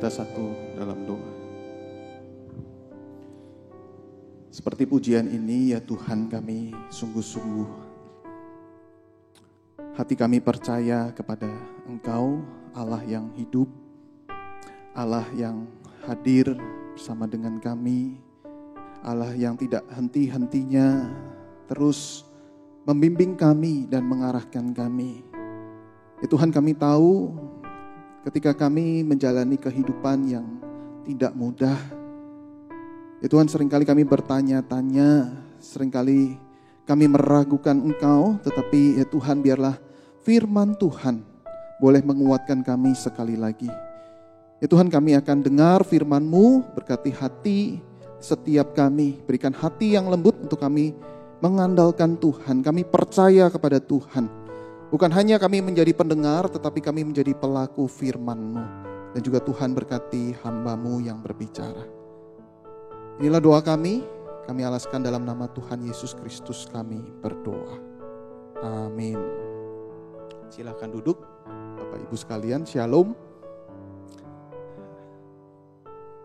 kita satu dalam doa. Seperti pujian ini, ya Tuhan, kami sungguh-sungguh hati kami percaya kepada Engkau, Allah yang hidup, Allah yang hadir bersama dengan kami, Allah yang tidak henti-hentinya terus membimbing kami dan mengarahkan kami. Ya Tuhan, kami tahu ketika kami menjalani kehidupan yang tidak mudah, ya Tuhan, seringkali kami bertanya-tanya, seringkali kami meragukan Engkau, tetapi ya Tuhan, biarlah firman Tuhan boleh menguatkan kami sekali lagi. Ya Tuhan, kami akan dengar firman-Mu, berkati hati setiap kami, berikan hati yang lembut untuk kami mengandalkan Tuhan, kami percaya kepada Tuhan. Bukan hanya kami menjadi pendengar, tetapi kami menjadi pelaku firman-Mu. Dan juga Tuhan berkati hamba-Mu yang berbicara. Inilah doa kami alaskan dalam nama Tuhan Yesus Kristus kami berdoa. Amin. Silakan duduk, Bapak Ibu sekalian, Shalom.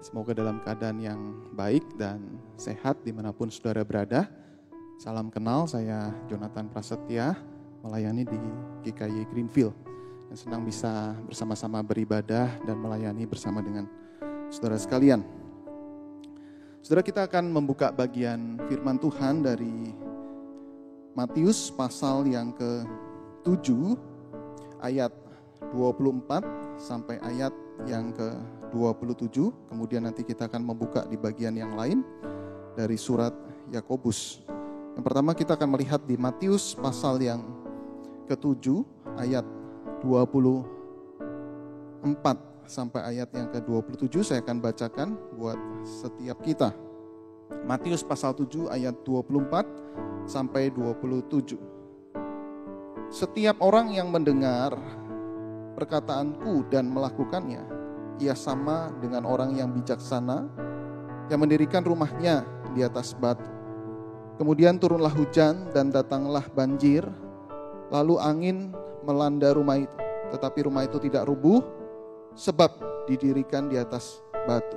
Semoga dalam keadaan yang baik dan sehat dimanapun saudara berada. Salam kenal, saya Jonathan Prasetya, melayani di GKY Greenfield. Dan senang bisa bersama-sama beribadah dan melayani bersama dengan saudara sekalian. Saudara, kita akan membuka bagian firman Tuhan dari Matius pasal yang ke-7 ayat 24 sampai ayat yang ke-27. Kemudian nanti kita akan membuka di bagian yang lain dari surat Yakobus. Yang pertama kita akan melihat di Matius pasal yang ke-7 ayat 24 sampai ayat yang ke-27. Saya akan bacakan buat setiap kita. Matius pasal 7 ayat 24 sampai 27. Setiap orang yang mendengar perkataanku dan melakukannya, ia sama dengan orang yang bijaksana yang mendirikan rumahnya di atas batu. Kemudian turunlah hujan dan datanglah banjir, lalu angin melanda rumah itu. Tetapi rumah itu tidak rubuh, sebab didirikan di atas batu.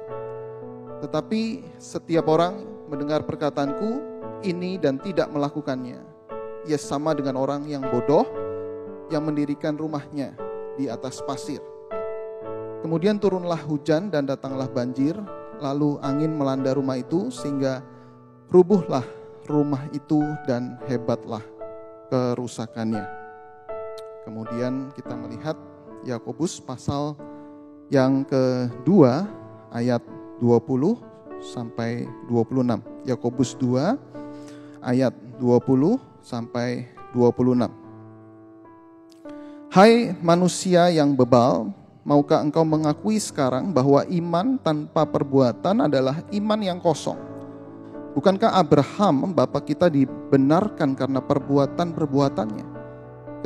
Tetapi setiap orang mendengar perkataanku ini dan tidak melakukannya, ia sama dengan orang yang bodoh yang mendirikan rumahnya di atas pasir. Kemudian turunlah hujan dan datanglah banjir, lalu angin melanda rumah itu sehingga rubuhlah rumah itu dan hebatlah kerusakannya. Kemudian kita melihat Yakobus pasal yang kedua ayat 20 sampai 26. Yakobus 2 ayat 20 sampai 26. Hai manusia yang bebal, maukah engkau mengakui sekarang bahwa iman tanpa perbuatan adalah iman yang kosong? Bukankah Abraham, bapa kita, dibenarkan karena perbuatan-perbuatannya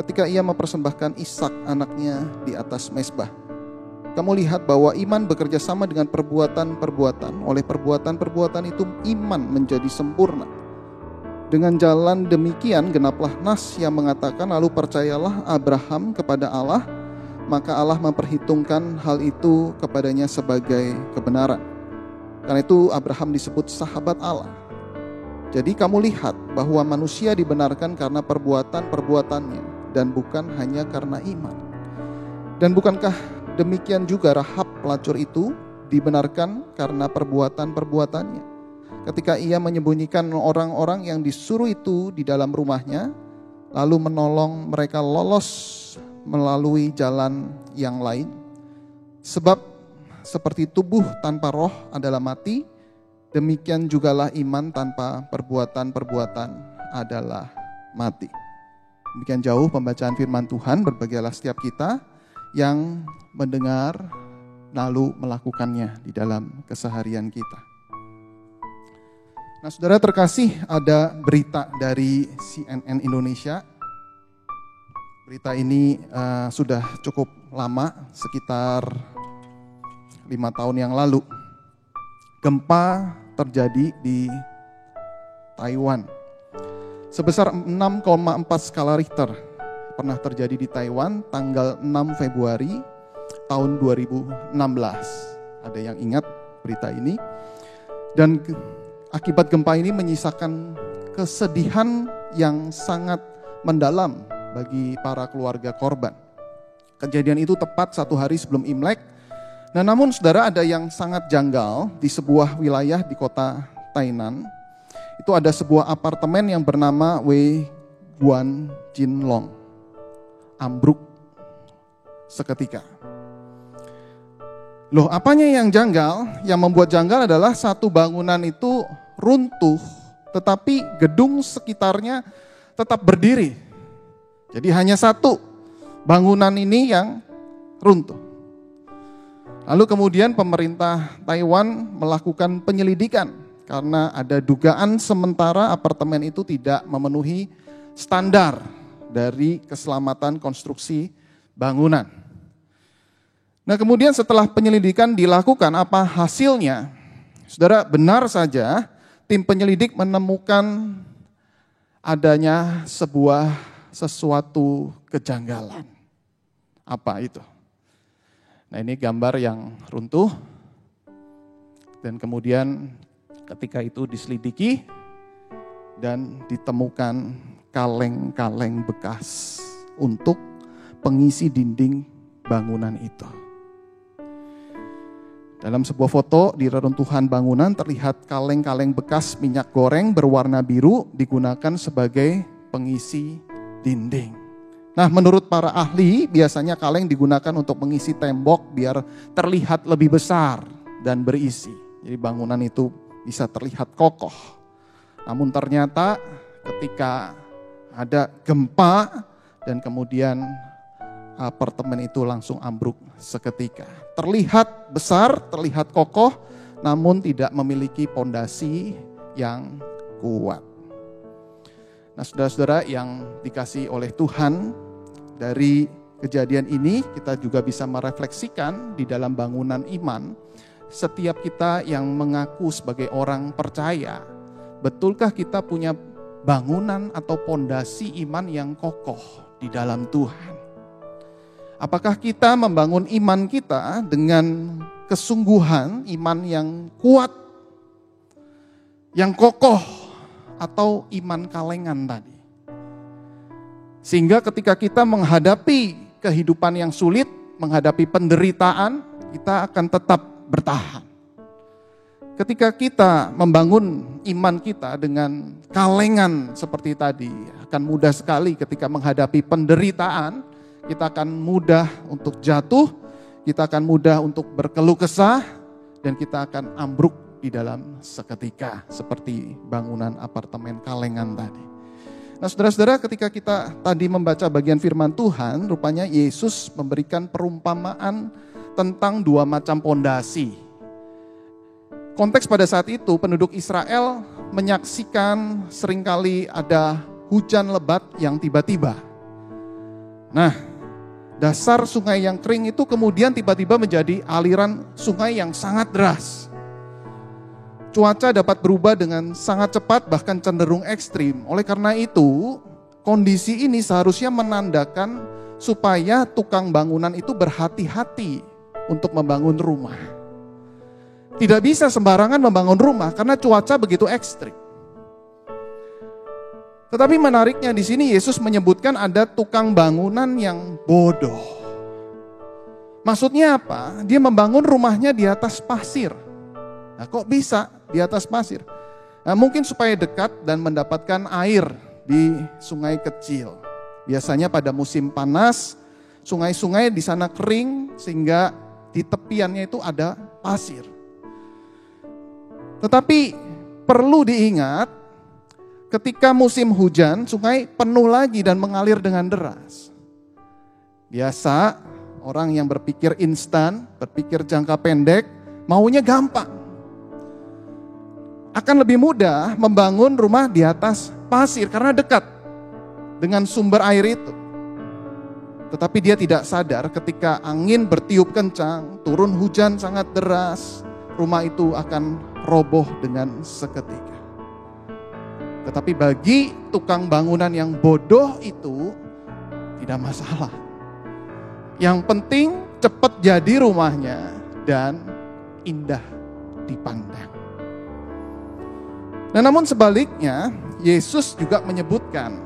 ketika ia mempersembahkan Ishak anaknya di atas mezbah? Kamu lihat bahwa iman bekerja sama dengan perbuatan-perbuatan. Oleh perbuatan-perbuatan itu iman menjadi sempurna. Dengan jalan demikian genaplah nas yang mengatakan, lalu percayalah Abraham kepada Allah, maka Allah memperhitungkan hal itu kepadanya sebagai kebenaran. Karena itu Abraham disebut sahabat Allah. Jadi kamu lihat bahwa manusia dibenarkan karena perbuatan-perbuatannya dan bukan hanya karena iman. Dan bukankah demikian juga Rahab pelacur itu dibenarkan karena perbuatan-perbuatannya? Ketika ia menyembunyikan orang-orang yang disuruh itu di dalam rumahnya, lalu menolong mereka lolos melalui jalan yang lain. Sebab seperti tubuh tanpa roh adalah mati, demikian jugalah iman tanpa perbuatan-perbuatan adalah mati. Demikian jauh pembacaan firman Tuhan. Berbahagialah setiap kita yang mendengar lalu melakukannya di dalam keseharian kita. Nah, saudara terkasih, ada berita dari CNN Indonesia. Berita ini sudah cukup lama, sekitar 5 tahun yang lalu. Gempa terjadi di Taiwan. Sebesar 6,4 skala Richter pernah terjadi di Taiwan tanggal 6 Februari tahun 2016. ada yang ingat berita ini. Dan akibat gempa ini menyisakan kesedihan yang sangat mendalam bagi para keluarga korban. Kejadian itu tepat 1 hari sebelum Imlek. Nah, namun saudara, ada yang sangat janggal di sebuah wilayah di kota Tainan. Itu ada sebuah apartemen yang bernama Wei Guan Jin Long. Ambruk seketika. Loh, apanya yang janggal? Yang membuat janggal adalah satu bangunan itu runtuh, tetapi gedung sekitarnya tetap berdiri. Jadi hanya satu bangunan ini yang runtuh. Lalu kemudian pemerintah Taiwan melakukan penyelidikan karena ada dugaan sementara apartemen itu tidak memenuhi standar dari keselamatan konstruksi bangunan. Nah, kemudian setelah penyelidikan dilakukan, apa hasilnya? Saudara, benar saja tim penyelidik menemukan adanya sesuatu kejanggalan. Apa itu? Nah, ini gambar yang runtuh. Dan kemudian ketika itu diselidiki dan ditemukan kaleng-kaleng bekas untuk pengisi dinding bangunan itu. Dalam sebuah foto di reruntuhan bangunan terlihat kaleng-kaleng bekas minyak goreng berwarna biru digunakan sebagai pengisi dinding. Nah, menurut para ahli biasanya kaleng digunakan untuk mengisi tembok biar terlihat lebih besar dan berisi. Jadi bangunan itu bisa terlihat kokoh. Namun ternyata ketika ada gempa dan kemudian apartemen itu langsung ambruk seketika. Terlihat besar, terlihat kokoh, namun tidak memiliki pondasi yang kuat. Nah, saudara-saudara yang dikasihi oleh Tuhan, dari kejadian ini kita juga bisa merefleksikan di dalam bangunan iman. Setiap kita yang mengaku sebagai orang percaya, betulkah kita punya bangunan atau pondasi iman yang kokoh di dalam Tuhan? Apakah kita membangun iman kita dengan kesungguhan, iman yang kuat, yang kokoh, atau iman kalengan tadi? Sehingga ketika kita menghadapi kehidupan yang sulit, menghadapi penderitaan, kita akan tetap bertahan. Ketika kita membangun iman kita dengan kalengan seperti tadi, akan mudah sekali ketika menghadapi penderitaan, kita akan mudah untuk jatuh, kita akan mudah untuk berkeluh kesah, dan kita akan ambruk di dalam seketika, seperti bangunan apartemen kalengan tadi. Nah, saudara-saudara, ketika kita tadi membaca bagian firman Tuhan, rupanya Yesus memberikan perumpamaan tentang dua macam pondasi. Konteks pada saat itu penduduk Israel menyaksikan seringkali ada hujan lebat yang tiba-tiba. Nah, dasar sungai yang kering itu kemudian tiba-tiba menjadi aliran sungai yang sangat deras. Cuaca dapat berubah dengan sangat cepat bahkan cenderung ekstrim. Oleh karena itu, kondisi ini seharusnya menandakan supaya tukang bangunan itu berhati-hati untuk membangun rumah. Tidak bisa sembarangan membangun rumah karena cuaca begitu ekstrim. Tetapi menariknya di sini Yesus menyebutkan ada tukang bangunan yang bodoh. Maksudnya apa? Dia membangun rumahnya di atas pasir. Nah, kok bisa di atas pasir? Nah, mungkin supaya dekat dan mendapatkan air di sungai kecil. Biasanya pada musim panas, sungai-sungai di sana kering sehingga di tepiannya itu ada pasir. Tetapi perlu diingat, ketika musim hujan, sungai penuh lagi dan mengalir dengan deras. Biasa, orang yang berpikir instan, berpikir jangka pendek, maunya gampang. Akan lebih mudah membangun rumah di atas pasir karena dekat dengan sumber air itu. Tetapi dia tidak sadar ketika angin bertiup kencang, turun hujan sangat deras, rumah itu akan roboh dengan seketika. Tetapi bagi tukang bangunan yang bodoh itu tidak masalah. Yang penting cepat jadi rumahnya dan indah dipandang. Nah, namun sebaliknya, Yesus juga menyebutkan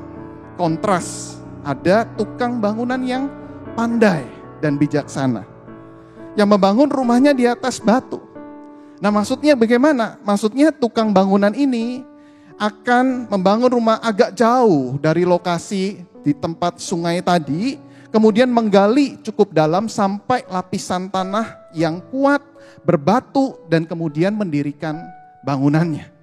kontras. Ada tukang bangunan yang pandai dan bijaksana, yang membangun rumahnya di atas batu. Nah, maksudnya bagaimana? Maksudnya tukang bangunan ini akan membangun rumah agak jauh dari lokasi di tempat sungai tadi, kemudian menggali cukup dalam sampai lapisan tanah yang kuat, berbatu, dan kemudian mendirikan bangunannya.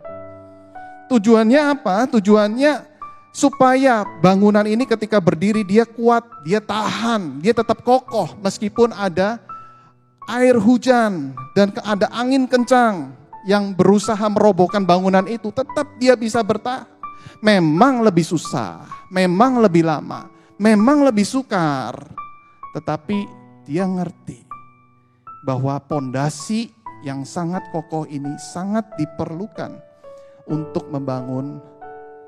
Tujuannya apa? Tujuannya supaya bangunan ini ketika berdiri dia kuat, dia tahan, dia tetap kokoh meskipun ada air hujan dan ada angin kencang yang berusaha merobohkan bangunan itu, tetap dia bisa bertahan. Memang lebih susah, memang lebih lama, memang lebih sukar, tetapi dia ngerti bahwa pondasi yang sangat kokoh ini sangat diperlukan untuk membangun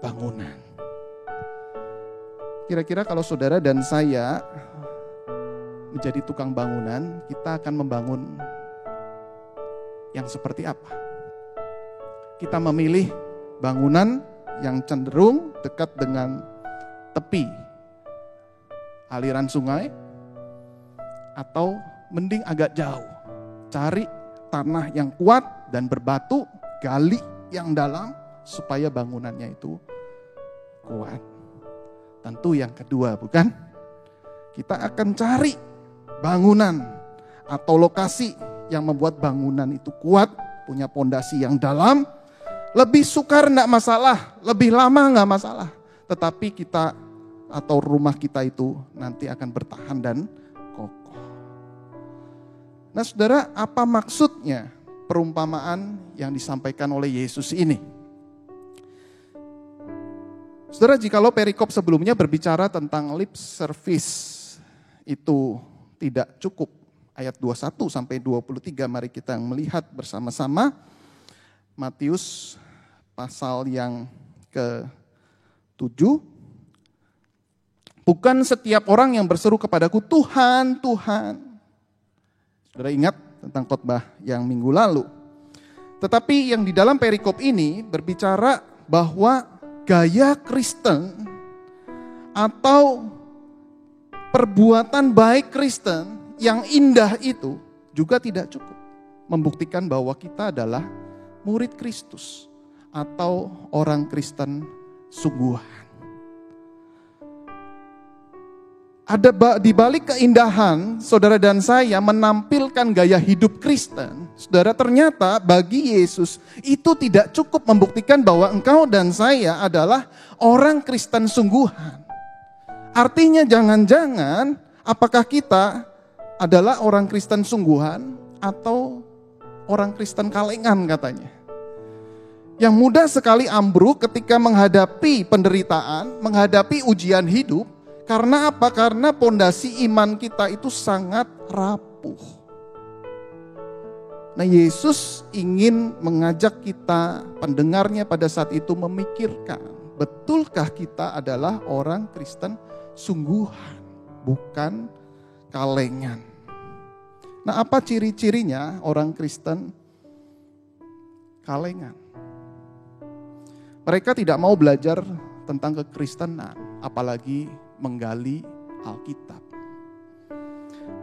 bangunan. Kira-kira kalau saudara dan saya menjadi tukang bangunan, kita akan membangun yang seperti apa? Kita memilih bangunan yang cenderung dekat dengan tepi aliran sungai, atau mending agak jauh, cari tanah yang kuat dan berbatu, gali yang dalam supaya bangunannya itu kuat. Tentu yang kedua, bukan? Kita akan cari bangunan atau lokasi yang membuat bangunan itu kuat, punya pondasi yang dalam. Lebih sukar enggak masalah, lebih lama enggak masalah. Tetapi kita atau rumah kita itu nanti akan bertahan dan kokoh. Nah, saudara, apa maksudnya perumpamaan yang disampaikan oleh Yesus ini? Saudara, jikalau perikop sebelumnya berbicara tentang lip service itu tidak cukup, ayat 21 sampai 23, mari kita melihat bersama-sama Matius pasal yang ke-7. Bukan setiap orang yang berseru kepadaku, Tuhan, Tuhan. Saudara ingat tentang khotbah yang minggu lalu. Tetapi yang di dalam perikop ini berbicara bahwa gaya Kristen atau perbuatan baik Kristen yang indah itu juga tidak cukup membuktikan bahwa kita adalah murid Kristus atau orang Kristen sungguhan. Ada di balik keindahan saudara dan saya menampilkan gaya hidup Kristen, saudara, ternyata bagi Yesus itu tidak cukup membuktikan bahwa engkau dan saya adalah orang Kristen sungguhan. Artinya jangan-jangan apakah kita adalah orang Kristen sungguhan atau orang Kristen kalengan katanya. Yang mudah sekali ambruk ketika menghadapi penderitaan, menghadapi ujian hidup. Karena apa? Karena pondasi iman kita itu sangat rapuh. Nah, Yesus ingin mengajak kita, pendengarnya pada saat itu memikirkan, betulkah kita adalah orang Kristen sungguhan, bukan kalengan. Nah, apa ciri-cirinya orang Kristen kalengan? Mereka tidak mau belajar tentang kekristenan, apalagi menggali Alkitab.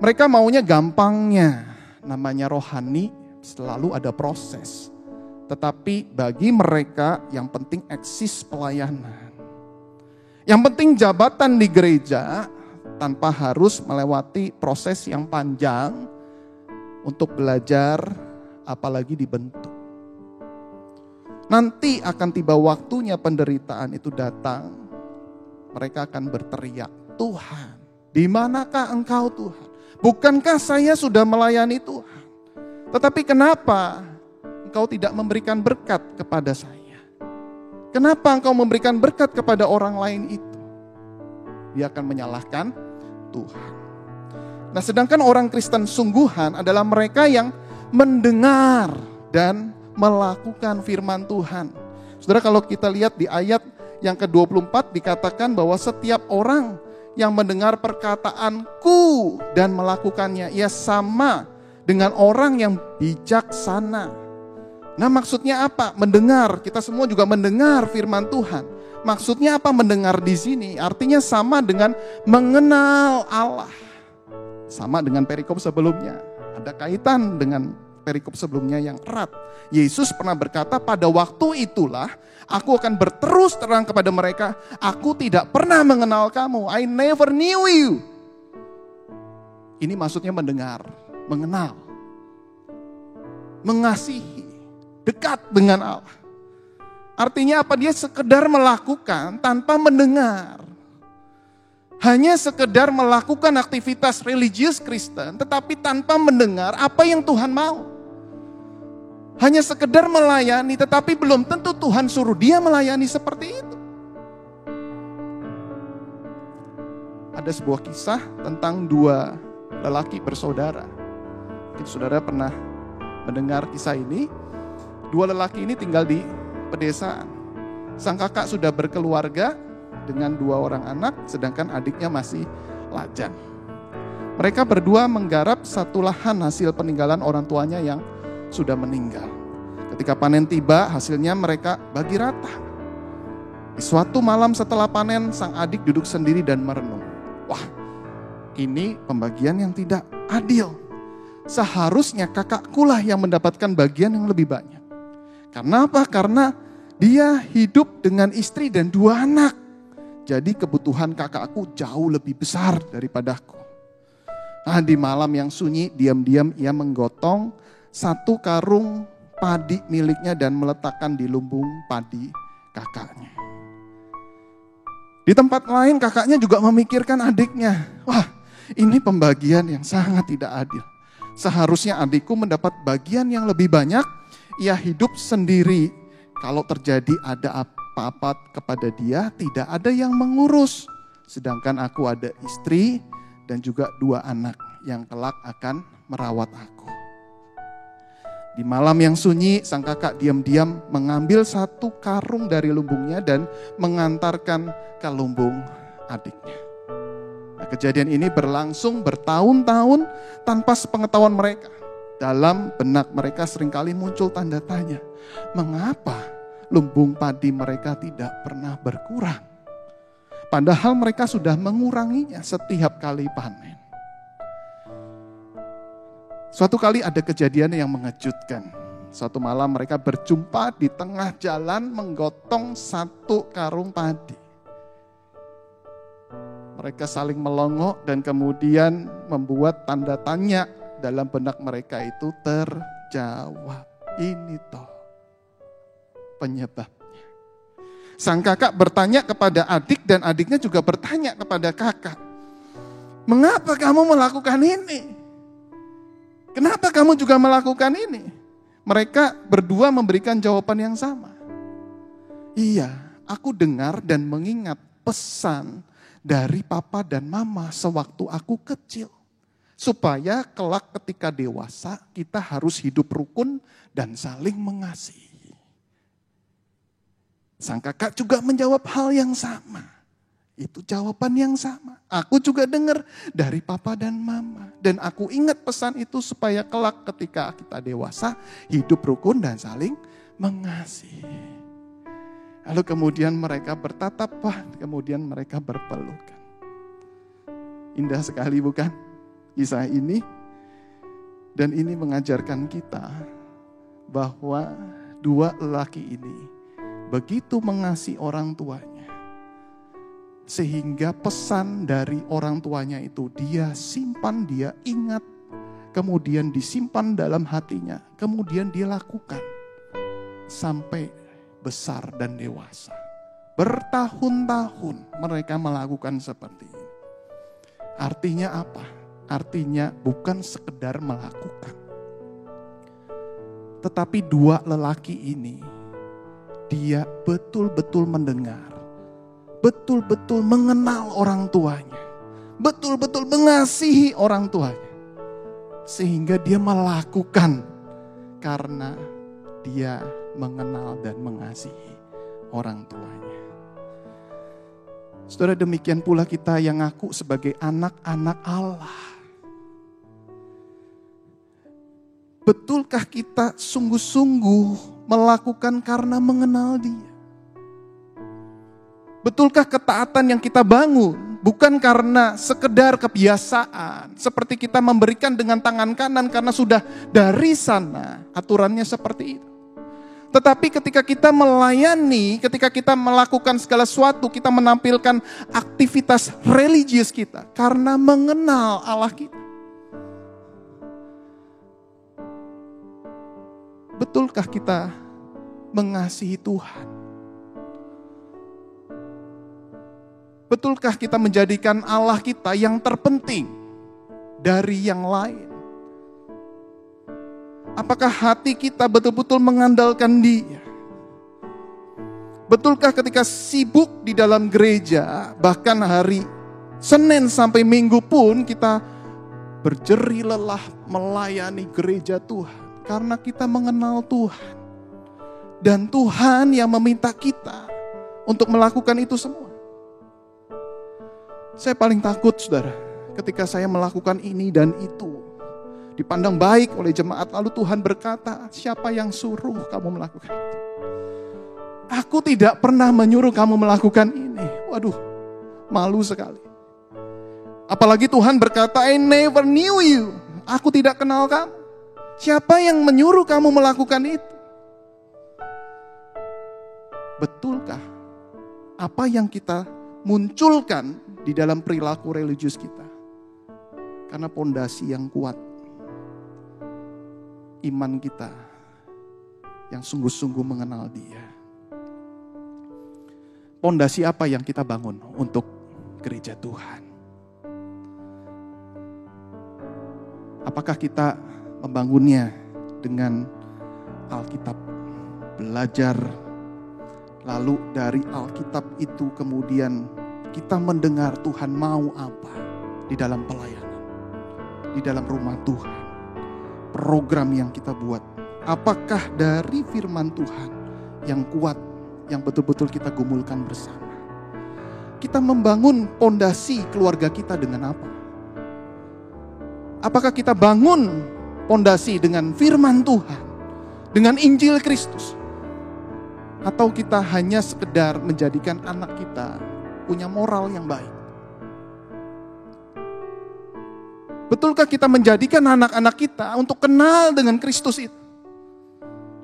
Mereka maunya gampangnya, namanya rohani selalu ada proses. Tetapi bagi mereka yang penting eksis pelayanan. Yang penting jabatan di gereja tanpa harus melewati proses yang panjang untuk belajar apalagi dibentuk. Nanti akan tiba waktunya penderitaan itu datang. Mereka akan berteriak, Tuhan, di manakah engkau Tuhan? Bukankah saya sudah melayani Tuhan? Tetapi kenapa engkau tidak memberikan berkat kepada saya? Kenapa engkau memberikan berkat kepada orang lain itu? Dia akan menyalahkan Tuhan. Nah, sedangkan orang Kristen sungguhan adalah mereka yang mendengar dan melakukan firman Tuhan. Saudara, kalau kita lihat di ayat yang ke-24 dikatakan bahwa setiap orang yang mendengar perkataanku dan melakukannya, ia sama dengan orang yang bijaksana. Nah, maksudnya apa? Mendengar. Kita semua juga mendengar firman Tuhan. Maksudnya apa mendengar di sini? Artinya sama dengan mengenal Allah. Sama dengan perikop sebelumnya. Ada kaitan dengan perikop sebelumnya yang erat. Yesus pernah berkata, pada waktu itulah aku akan berterus terang kepada mereka, aku tidak pernah mengenal kamu. I never knew you. Ini maksudnya mendengar, mengenal, mengasihi, dekat dengan Allah. Artinya apa? Dia sekedar melakukan tanpa mendengar. Hanya sekedar melakukan aktivitas religius Kristen, tetapi tanpa mendengar apa yang Tuhan mau. Hanya sekedar melayani, tetapi belum tentu Tuhan suruh dia melayani seperti itu. Ada sebuah kisah tentang dua lelaki bersaudara. Mungkin saudara pernah mendengar kisah ini. Dua lelaki ini tinggal di pedesaan. Sang kakak sudah berkeluarga dengan 2 orang anak, sedangkan adiknya masih lajang. Mereka berdua menggarap satu lahan hasil peninggalan orang tuanya yang sudah meninggal. Ketika panen tiba, hasilnya mereka bagi rata. Di suatu malam setelah panen, sang adik duduk sendiri dan merenung. Wah, ini pembagian yang tidak adil. Seharusnya kakakkulah yang mendapatkan bagian yang lebih banyak. Karena apa? Karena dia hidup dengan istri dan 2 anak. Jadi kebutuhan kakakku jauh lebih besar daripadaku. Nah, di malam yang sunyi, diam-diam ia menggotong 1 karung padi miliknya dan meletakkan di lumbung padi kakaknya. Di tempat lain kakaknya juga memikirkan adiknya. Wah, ini pembagian yang sangat tidak adil. Seharusnya adikku mendapat bagian yang lebih banyak. Ia hidup sendiri. Kalau terjadi ada apa-apa kepada dia, tidak ada yang mengurus. Sedangkan aku ada istri dan juga 2 anak yang kelak akan merawat aku. Di malam yang sunyi, sang kakak diam-diam mengambil 1 karung dari lumbungnya dan mengantarkan ke lumbung adiknya. Nah, kejadian ini berlangsung bertahun-tahun tanpa sepengetahuan mereka. Dalam benak mereka seringkali muncul tanda tanya. Mengapa lumbung padi mereka tidak pernah berkurang? Padahal mereka sudah menguranginya setiap kali panen. Suatu kali ada kejadian yang mengejutkan. Suatu malam mereka berjumpa di tengah jalan menggotong 1 karung padi. Mereka saling melongo dan kemudian membuat tanda tanya. Dalam benak mereka itu terjawab. Ini toh penyebabnya. Sang kakak bertanya kepada adik dan adiknya juga bertanya kepada kakak. Mengapa kamu melakukan ini? Kenapa kamu juga melakukan ini? Mereka berdua memberikan jawaban yang sama. Iya, aku dengar dan mengingat pesan dari papa dan mama sewaktu aku kecil. Supaya kelak ketika dewasa kita harus hidup rukun dan saling mengasihi. Sang kakak juga menjawab hal yang sama. Itu jawaban yang sama. Aku juga dengar dari papa dan mama. Dan aku ingat pesan itu supaya kelak ketika kita dewasa hidup rukun dan saling mengasihi. Lalu kemudian mereka bertatap, kemudian mereka berpelukan. Indah sekali bukan? Kisah ini, dan ini mengajarkan kita bahwa 2 lelaki ini begitu mengasihi orang tuanya, sehingga pesan dari orang tuanya itu dia simpan, dia ingat, kemudian disimpan dalam hatinya, kemudian dia lakukan sampai besar dan dewasa. Bertahun-tahun mereka melakukan seperti ini. Artinya apa? Artinya bukan sekedar melakukan. Tetapi 2 lelaki ini, dia betul-betul mendengar. Betul-betul mengenal orang tuanya. Betul-betul mengasihi orang tuanya. Sehingga dia melakukan karena dia mengenal dan mengasihi orang tuanya. Saudara, demikian pula kita yang ngaku sebagai anak-anak Allah. Betulkah kita sungguh-sungguh melakukan karena mengenal Dia? Betulkah ketaatan yang kita bangun bukan karena sekedar kebiasaan, seperti kita memberikan dengan tangan kanan karena sudah dari sana aturannya seperti itu. Tetapi ketika kita melayani, ketika kita melakukan segala sesuatu, kita menampilkan aktivitas religius kita karena mengenal Allah kita. Betulkah kita mengasihi Tuhan? Betulkah kita menjadikan Allah kita yang terpenting dari yang lain? Apakah hati kita betul-betul mengandalkan Dia? Betulkah ketika sibuk di dalam gereja, bahkan hari Senin sampai Minggu pun kita berjerih lelah melayani gereja Tuhan? Karena kita mengenal Tuhan. Dan Tuhan yang meminta kita untuk melakukan itu semua. Saya paling takut, saudara, ketika saya melakukan ini dan itu. Dipandang baik oleh jemaat, lalu Tuhan berkata, siapa yang suruh kamu melakukan itu? Aku tidak pernah menyuruh kamu melakukan ini. Waduh, malu sekali. Apalagi Tuhan berkata, I never knew you. Aku tidak kenal kamu. Siapa yang menyuruh kamu melakukan itu? Betulkah apa yang kita munculkan di dalam perilaku religius kita? Karena pondasi yang kuat, iman kita yang sungguh-sungguh mengenal Dia. Pondasi apa yang kita bangun untuk gereja Tuhan? Apakah kita membangunnya dengan Alkitab, belajar, lalu dari Alkitab itu kemudian kita mendengar Tuhan mau apa di dalam pelayanan, di dalam rumah Tuhan, program yang kita buat. Apakah dari firman Tuhan yang kuat, yang betul-betul kita gumulkan bersama? Kita membangun pondasi keluarga kita dengan apa? Apakah kita bangun pondasi dengan firman Tuhan, dengan Injil Kristus? Atau kita hanya sekedar menjadikan anak kita punya moral yang baik? Betulkah kita menjadikan anak-anak kita untuk kenal dengan Kristus itu?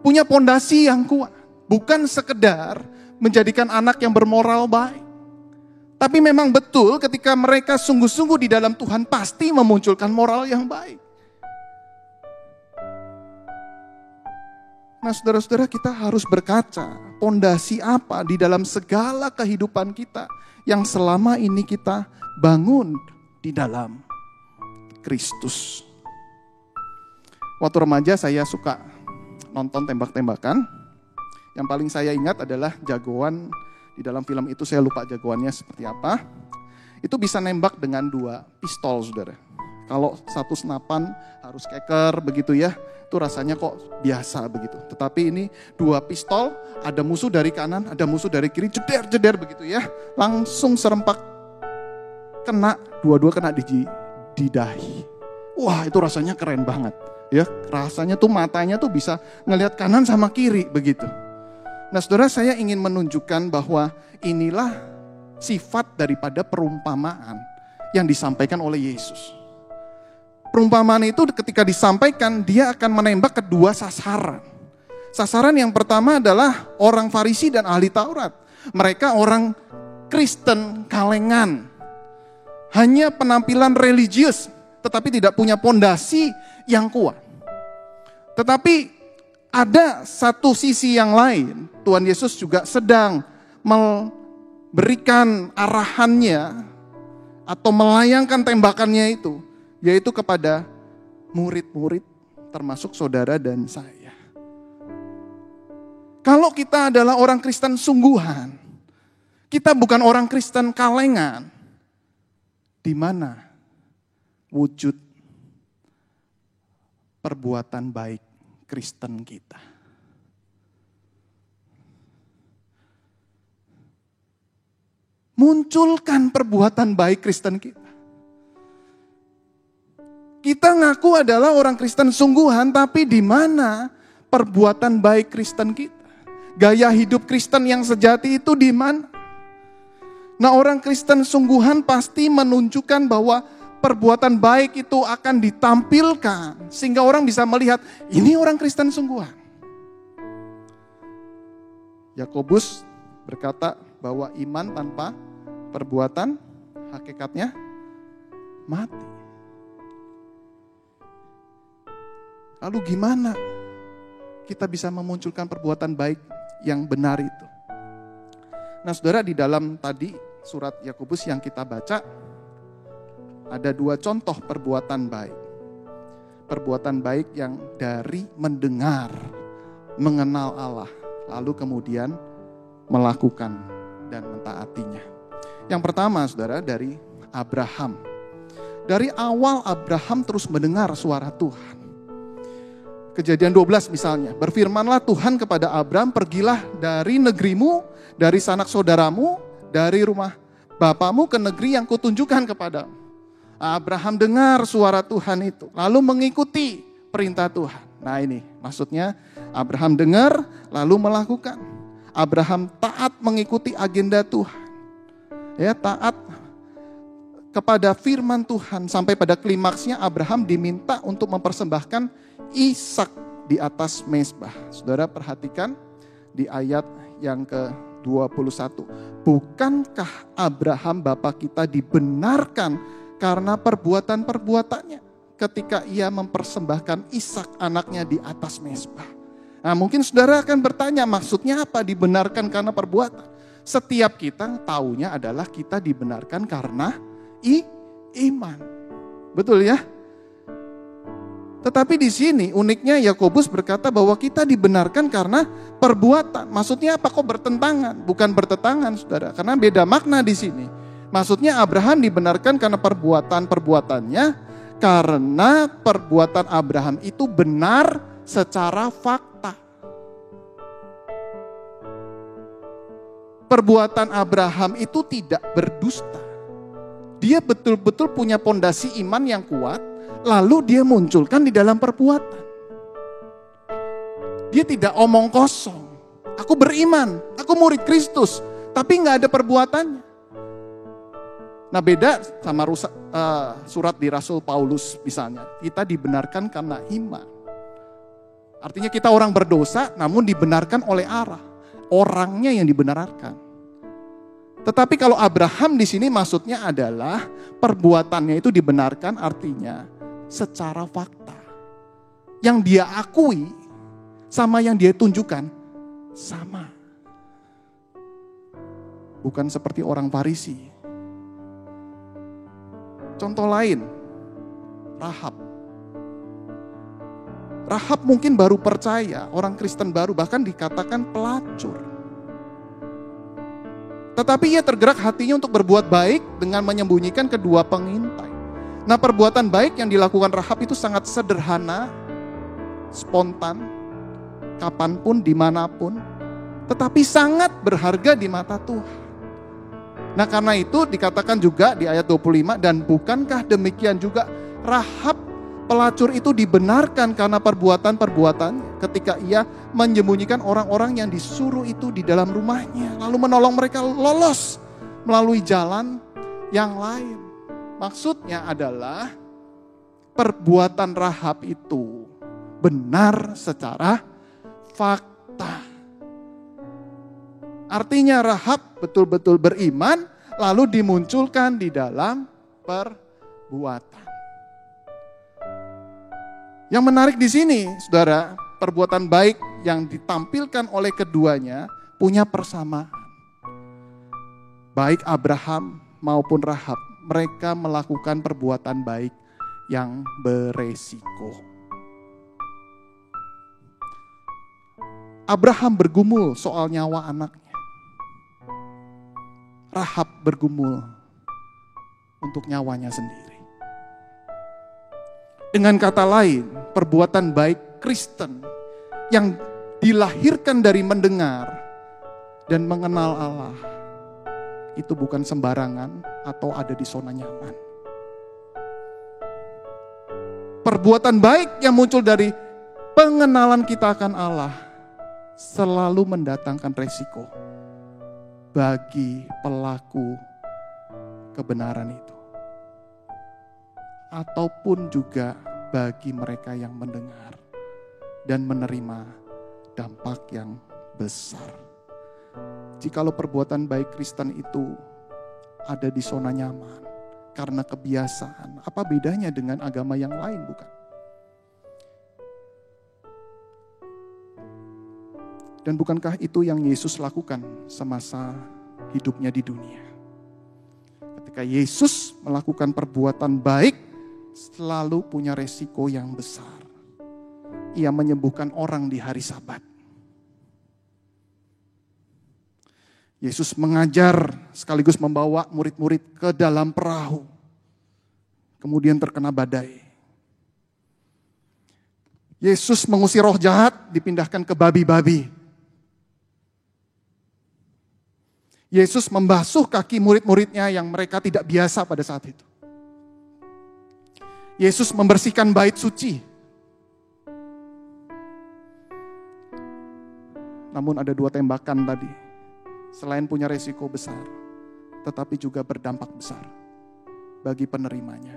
Punya pondasi yang kuat. Bukan sekedar menjadikan anak yang bermoral baik. Tapi memang betul ketika mereka sungguh-sungguh di dalam Tuhan pasti memunculkan moral yang baik. Nah, saudara-saudara, kita harus berkaca pondasi apa di dalam segala kehidupan kita yang selama ini kita bangun di dalam Kristus. Waktu remaja saya suka nonton tembak-tembakan. Yang paling saya ingat adalah jagoan di dalam film itu, saya lupa jagoannya seperti apa. Itu bisa nembak dengan 2 pistol, saudara. Kalau 1 senapan harus keker begitu ya, itu rasanya kok biasa begitu. Tetapi ini 2 pistol, ada musuh dari kanan, ada musuh dari kiri, jeder-jeder begitu ya. Langsung serempak kena, dua-dua kena di dahi. Wah, itu rasanya keren banget. Ya, rasanya tuh matanya tuh bisa ngelihat kanan sama kiri begitu. Nah, saudara, saya ingin menunjukkan bahwa inilah sifat daripada perumpamaan yang disampaikan oleh Yesus. Perumpamaan itu ketika disampaikan, dia akan menembak kedua sasaran. Sasaran yang pertama adalah orang Farisi dan ahli Taurat. Mereka orang Kristen kalengan. Hanya penampilan religius, tetapi tidak punya pondasi yang kuat. Tetapi ada satu sisi yang lain, Tuhan Yesus juga sedang memberikan arahannya atau melayangkan tembakannya itu, yaitu kepada murid-murid termasuk saudara dan saya. Kalau kita adalah orang Kristen sungguhan, kita bukan orang Kristen kalengan, di mana wujud perbuatan baik Kristen kita. Munculkan perbuatan baik Kristen kita. Kita ngaku adalah orang Kristen sungguhan, tapi di mana perbuatan baik Kristen kita? Gaya hidup Kristen yang sejati itu di mana? Nah, orang Kristen sungguhan pasti menunjukkan bahwa perbuatan baik itu akan ditampilkan sehingga orang bisa melihat ini orang Kristen sungguhan. Yakobus berkata bahwa iman tanpa perbuatan hakikatnya mati. Lalu gimana kita bisa memunculkan perbuatan baik yang benar itu? Nah, saudara, di dalam tadi surat Yakobus yang kita baca, ada 2 contoh perbuatan baik. Perbuatan baik yang dari mendengar, mengenal Allah, lalu kemudian melakukan dan mentaatinya. Yang pertama, saudara, dari Abraham. Dari awal Abraham terus mendengar suara Tuhan. Kejadian 12 misalnya, berfirmanlah Tuhan kepada Abraham, pergilah dari negerimu, dari sanak saudaramu, dari rumah bapamu ke negeri yang kutunjukkan kepadamu. Abraham dengar suara Tuhan itu, lalu mengikuti perintah Tuhan. Nah, ini maksudnya Abraham dengar, lalu melakukan. Abraham taat mengikuti agenda Tuhan. Ya, taat kepada firman Tuhan, sampai pada klimaksnya Abraham diminta untuk mempersembahkan Ishak di atas mezbah. Saudara perhatikan di ayat yang ke-21. Bukankah Abraham bapa kita dibenarkan karena perbuatan-perbuatannya ketika ia mempersembahkan Ishak anaknya di atas mezbah? Nah, mungkin saudara akan bertanya, maksudnya apa dibenarkan karena perbuatan? Setiap kita taunya adalah kita dibenarkan karena iman. Betul ya? Tetapi di sini uniknya Yakobus berkata bahwa kita dibenarkan karena perbuatan. Maksudnya apa? Kok bertentangan? Bukan bertentangan, saudara. Karena beda makna di sini. Maksudnya Abraham dibenarkan karena perbuatan-perbuatannya, karena perbuatan Abraham itu benar secara fakta. Perbuatan Abraham itu tidak berdusta. Dia betul-betul punya pondasi iman yang kuat, lalu dia munculkan di dalam perbuatan. Dia tidak omong kosong. Aku beriman, aku murid Kristus, tapi gak ada perbuatannya. Nah, beda sama surat di Rasul Paulus misalnya. Kita dibenarkan karena iman. Artinya kita orang berdosa namun dibenarkan oleh Allah. Orangnya yang dibenarkan. Tetapi kalau Abraham di sini maksudnya adalah perbuatannya itu dibenarkan, artinya secara fakta. Yang dia akui sama yang dia tunjukkan sama. Bukan seperti orang Farisi. Contoh lain, Rahab. Rahab mungkin baru percaya, orang Kristen baru, bahkan dikatakan pelacur. Tetapi ia tergerak hatinya untuk berbuat baik dengan menyembunyikan kedua pengintai. Nah, perbuatan baik yang dilakukan Rahab itu sangat sederhana, spontan, kapanpun, dimanapun, tetapi sangat berharga di mata Tuhan. Nah, karena itu dikatakan juga di ayat 25, dan bukankah demikian juga Rahab pelacur itu dibenarkan karena perbuatan-perbuatannya ketika ia menyembunyikan orang-orang yang disuruh itu di dalam rumahnya, lalu menolong mereka lolos melalui jalan yang lain. Maksudnya adalah perbuatan Rahab itu benar secara fakta. Artinya Rahab betul-betul beriman lalu dimunculkan di dalam perbuatan. Yang menarik di sini, saudara, perbuatan baik yang ditampilkan oleh keduanya punya persamaan. Baik Abraham maupun Rahab, mereka melakukan perbuatan baik yang beresiko. Abraham bergumul soal nyawa anaknya. Rahab bergumul untuk nyawanya sendiri. Dengan kata lain, perbuatan baik Kristen yang dilahirkan dari mendengar dan mengenal Allah itu bukan sembarangan atau ada di zona nyaman. perbuatan baik yang muncul dari pengenalan kita akan Allah selalu mendatangkan resiko bagi pelaku kebenaran itu. Ataupun juga bagi mereka yang mendengar dan menerima dampak yang besar. Jikalau perbuatan baik Kristen itu ada di zona nyaman karena kebiasaan, apa bedanya dengan agama yang lain, bukan? Dan bukankah itu yang Yesus lakukan semasa hidupnya di dunia? Ketika Yesus melakukan perbuatan baik, selalu punya resiko yang besar. Ia menyembuhkan orang di hari Sabat. Yesus mengajar sekaligus membawa murid-murid ke dalam perahu. Kemudian terkena badai. Yesus mengusir roh jahat, dipindahkan ke babi-babi. Yesus membasuh kaki murid-muridnya yang mereka tidak biasa pada saat itu. Yesus membersihkan bait suci. Namun ada 2 tembakan tadi. Selain punya resiko besar, tetapi juga berdampak besar bagi penerimanya.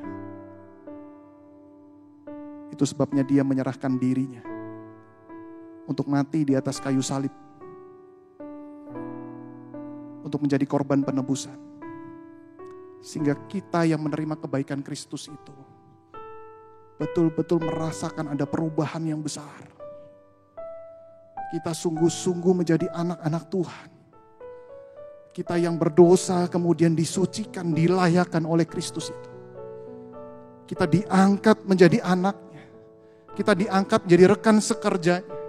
Itu sebabnya dia menyerahkan dirinya untuk mati di atas kayu salib. Untuk menjadi korban penebusan. Sehingga kita yang menerima kebaikan Kristus itu betul-betul merasakan ada perubahan yang besar. Kita sungguh-sungguh menjadi anak-anak Tuhan. Kita yang berdosa kemudian disucikan, dilayakkan oleh Kristus itu. Kita diangkat menjadi anaknya. Kita diangkat menjadi rekan sekerjanya.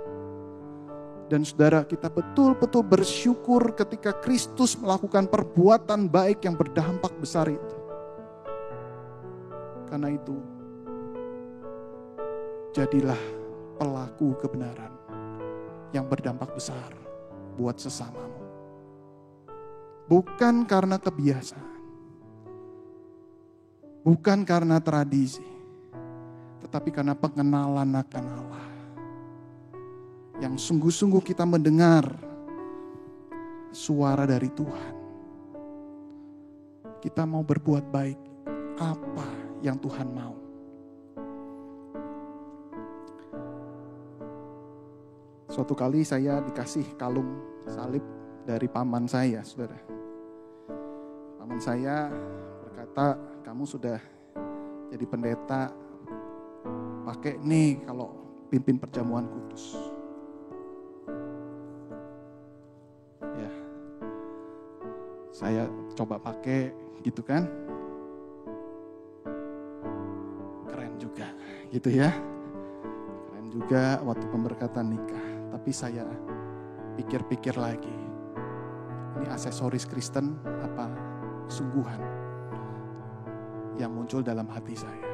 Dan saudara, kita betul-betul bersyukur ketika Kristus melakukan perbuatan baik yang berdampak besar itu. Karena itu, jadilah pelaku kebenaran yang berdampak besar buat sesamamu. Bukan karena kebiasaan, bukan karena tradisi, tetapi karena pengenalan akan Allah. Yang sungguh-sungguh kita mendengar suara dari Tuhan. Kita mau berbuat baik, apa yang Tuhan mau. Suatu kali saya dikasih kalung salib dari paman saya, saudara. Paman saya berkata, kamu sudah jadi pendeta, pakai nih kalau pimpin perjamuan kudus. Ya, saya coba pakai gitu kan. Keren juga gitu ya. Keren juga waktu pemberkatan nikah. Tapi saya pikir-pikir lagi, ini aksesoris Kristen apa sungguhan yang muncul dalam hati saya.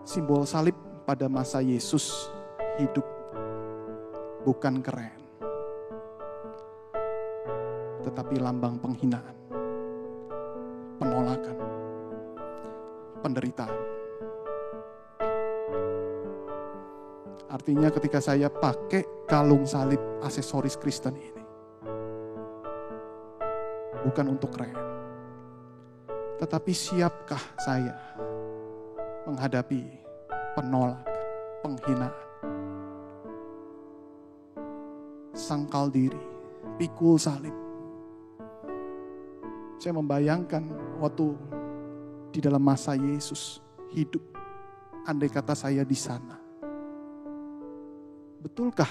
Simbol salib pada masa Yesus hidup bukan keren, tetapi lambang penghinaan, penolakan, penderitaan. Artinya ketika saya pakai kalung salib aksesoris Kristen ini, bukan untuk keren, tetapi siapkah saya menghadapi penolakan, penghinaan, sangkal diri, pikul salib. Saya membayangkan waktu di dalam masa Yesus hidup, andai kata saya di sana. Betulkah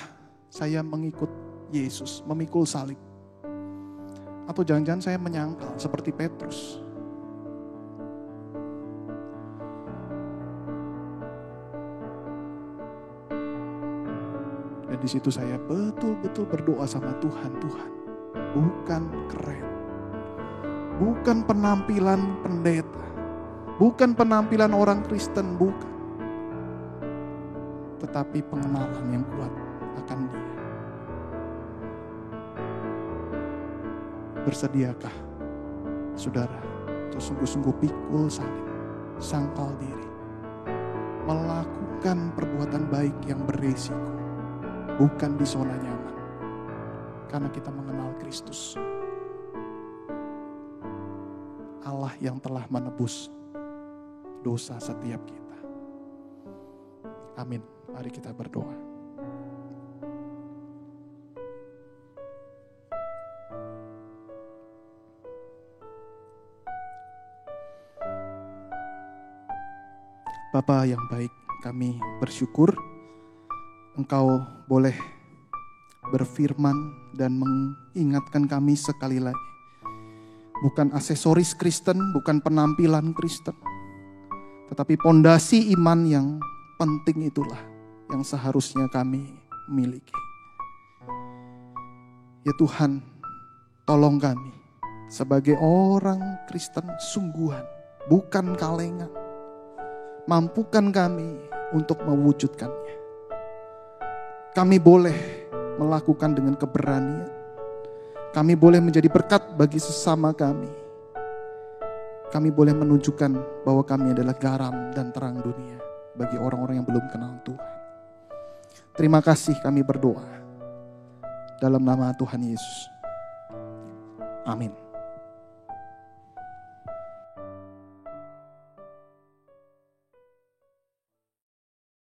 saya mengikut Yesus, memikul salib? Atau jangan-jangan saya menyangkal seperti Petrus. Dan di situ saya betul-betul berdoa sama Tuhan, Tuhan, bukan keren. Bukan penampilan pendeta. Bukan penampilan orang Kristen, bukan. Tetapi pengenalan yang kuat akan Dia. Bersediakah saudara untuk sungguh-sungguh pikul salib, sangkal diri, melakukan perbuatan baik yang beresiko, bukan di zona nyaman. Karena kita mengenal Kristus, Allah yang telah menebus dosa setiap kita. Amin. Mari kita berdoa. Bapa yang baik, kami bersyukur Engkau boleh berfirman dan mengingatkan kami sekali lagi. Bukan aksesoris Kristen, bukan penampilan Kristen, tetapi pondasi iman yang penting itulah yang seharusnya kami miliki. Ya Tuhan, tolong kami sebagai orang Kristen sungguhan, bukan kalengan. Mampukan kami untuk mewujudkannya. Kami boleh melakukan dengan keberanian. Kami boleh menjadi berkat bagi sesama kami. Kami boleh menunjukkan bahwa kami adalah garam dan terang dunia bagi orang-orang yang belum kenal Tuhan. Terima kasih, kami berdoa dalam nama Tuhan Yesus. Amin.